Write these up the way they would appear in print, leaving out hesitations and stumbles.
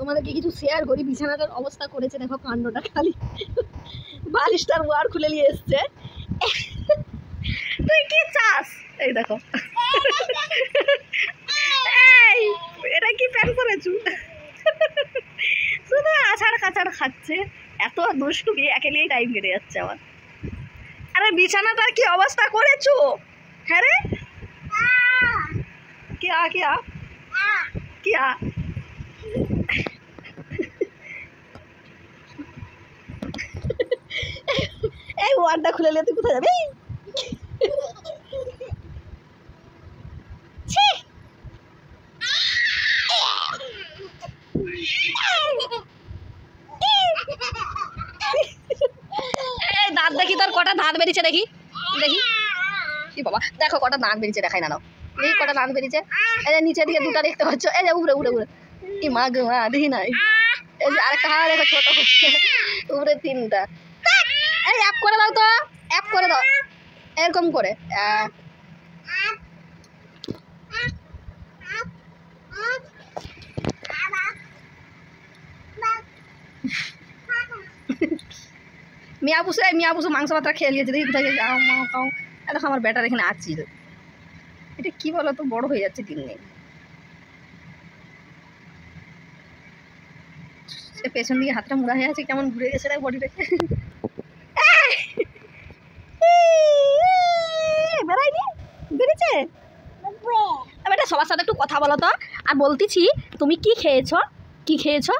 তোমাদেরকে কিছু শেয়ার করি। বিছানাটার অবস্থা করেছে দেখো, কাণ্ডটা খালি বালিশটার ওয়ার খুলে নিয়ে এসছে। তুই কি চাস? এই দেখো, এই এটা কি প্যান্ট করেছু? শুধু আছাড় কাছাড় খাচ্ছে, এত দুষ্টুমি, একে নিয়েই টাইম কেটে যাচ্ছে আমার। আরে বিছানাটার কি অবস্থা করেছো? হ্যাঁ রে, क्या क्या क्या এই ওয়ার্ডটা খুলে নিয়ে তুই কোথায় যাবি? এই দাঁত দেখি, তোর কটা দাঁত বেরিয়েছে দেখি দেখি। কি বাবা, দেখো কটা দাঁত বেরিয়েছে, দেখাই না, এই কটা দাঁত বেরিয়েছে। এই যে নিচের দিকে দুটো দেখতে পাচ্ছ, এই যে উপরে উড়ে উড়ে, কি মা গো মা, দেখি নাই। এই যে আরেকটা হাওয়া দেখো, ছোট হচ্ছে, উপরে তিনটা। এই অ্যাপ করে দাও তো, অ্যাপ করে দাও এরকম করে। মিয়া পুষে মাংস ভাতটা খেয়ে নিয়েছে, দেখি কোথায় খাও। দেখো আমার ব্যাটার এখানে আছি। এটা কি বলো তো, বড় হয়ে যাচ্ছে দিন দিন। পেছন দিকে হাতটা মুড়া হয়ে আছে, কেমন ঘুরে গেছে দেখ বডিটাকে। বেড়াইনি, বেড়েছে। এটা সবার সাথে একটু কথা বলো তো। আর বলতেছি, তুমি কি খেয়েছো? কি খেয়েছো?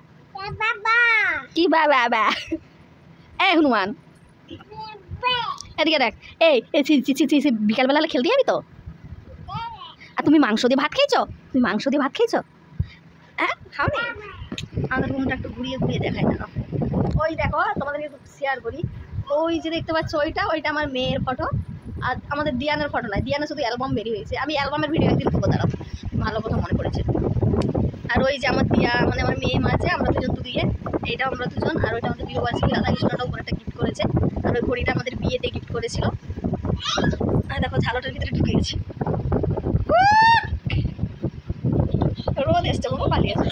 কি বাবা? এই হনুমান, এদিকে দেখ। এই বিকালবেলা খেলতে যাবি তো? আর তুমি মাংস দিয়ে ভাত খেয়েছো? তুমি মাংস দিয়ে ভাত খেয়েছো? হ্যাঁ, খাও নি? আমাদের রুমটা একটু ঘুরিয়ে ঘুরিয়ে দেখাই না। ওই দেখো, তোমাদের একটু শেয়ার করি। ওই যে দেখতে পাচ্ছ, ওইটা আমার মেয়ের ফটো। আর আমাদের দিয়ানের ফটো নয়, দিয়ানের শুধু অ্যালবাম বেরিয়ে হয়েছে। আমি অ্যালবামের ভিডিও একদিন করবো, দাঁড়াও, ভালো কথা মনে পড়েছে। আর ওই যে আমার দিয়া, মানে আমার মেয়ে মাঝে, আমরা দুজন দুদিকে, এইটা আমরা দুজন। আর ওইটা আমাদের বিবাহবার্ষিকী, রাধা কৃষ্ণটা উপরে একটা গিফট করেছে। আর ওই ঘড়িটা আমাদের বিয়েতে গিফট করেছিল। আর দেখো ঝালটার ভিতরে ঢুকে গেছে, রোদ এসছে, বাবা পালিয়েছে।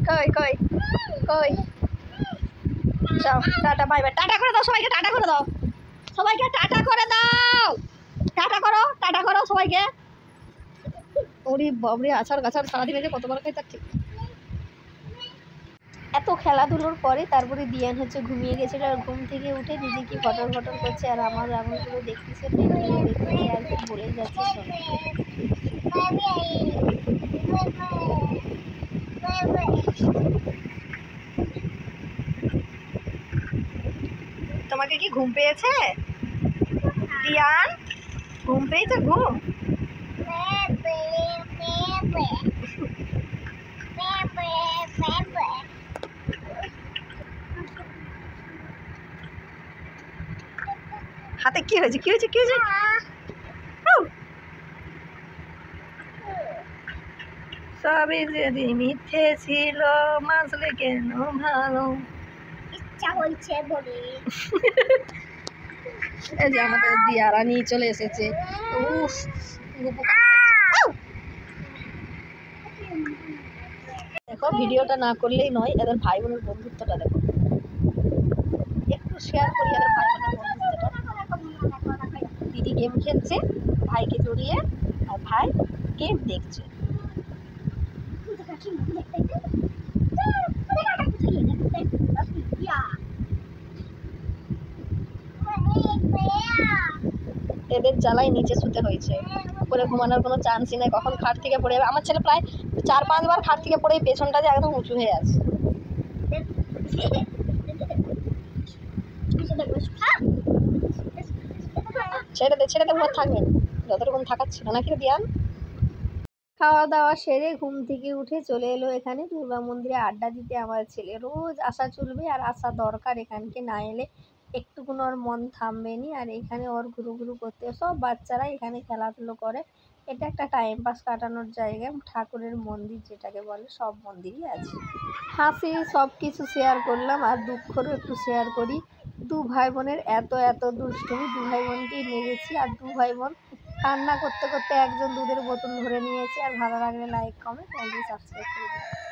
কই কই কই, যাও, টাটা বাই বাই। টাটা করে দাও সবাইকে, টাটা করে দাও সবাইকে, টাটা করে দাও, টাটা করো সবাইকে। ওরে বাবরে, আছাড় গাছাড় সারাদিন এসে কতবার খাই তার ঠিক। এত খেলাধুলোর পরে তারপরে দিয়ান হচ্ছে ঘুমিয়ে গেছিল। আর ঘুম থেকে উঠে নিজে কি ফটর ফটর করছে, আর আমার এমনগুলো দেখতেছে আর কি বলে যাচ্ছে। তোমাকে কি ঘুম পেয়েছে দিয়ান? ঘুম পেয়েছে? ঘুম হাতে কি হয়েছে? কি হয়েছে? কি হয়েছে? সবই যদি মিথ্যে ছিল, মাসলে কেন ভালো? ইচ্ছা হয়েছে বলে। এই যে আমাদের দিয়ারানি চলে এসেছে। দেখো, ভিডিওটা না করলেই নয়, এদের ভাই বোনের বন্ধুত্বটা দেখো, একটু শেয়ার করি এদের ভাই বোনের বন্ধুত্বটা। দিদি গেম খেলছে ভাইকে জড়িয়ে, আর ভাই গেম দেখছে। এদের জ্বালায় নিচে শুতে হয়েছে, উপরে ঘুমানোর কোনো চান্সই নেই। কখন খাট থেকে পড়ে যাবে। আমার ছেলে প্রায় 4-5 বার খাট থেকে পড়ে পেছনটা যে একদম উঁচু হয়ে আছে। ছেড়ে দে উপর থাকবেন, যতটুকু থাকার ছিল নাকি দিয়ান। খাওয়া দাওয়া সেরে ঘুম থেকে উঠে চলে এলো এখানে দুর্গা মন্দিরে আড্ডা দিতে। আমার ছেলে রোজ আসা চলবে, আর আসা দরকার। এখানকে না এলে একটুকুন ওর মন থামবে নি। আর এখানে ওর ঘুরু ঘুরু করতে, সব বাচ্চারা এখানে খেলাধুলো করে। এটা একটা টাইম পাস কাটানোর জায়গা, ঠাকুরের মন্দির যেটাকে বলে, সব মন্দিরই আছে। হাসি সব কিছু শেয়ার করলাম, আর দুঃখরও একটু শেয়ার করি। দু ভাই বোনের এত এত দুষ্টুমি, দু ভাই বোনকেই মেরেছি, আর দু ভাই বোন কান্না করতে করতে একজন দুধের বোতল ধরে নিয়েছে। আর ভালো লাগলে লাইক, কমেন্ট, সাবস্ক্রাইব করে দিন।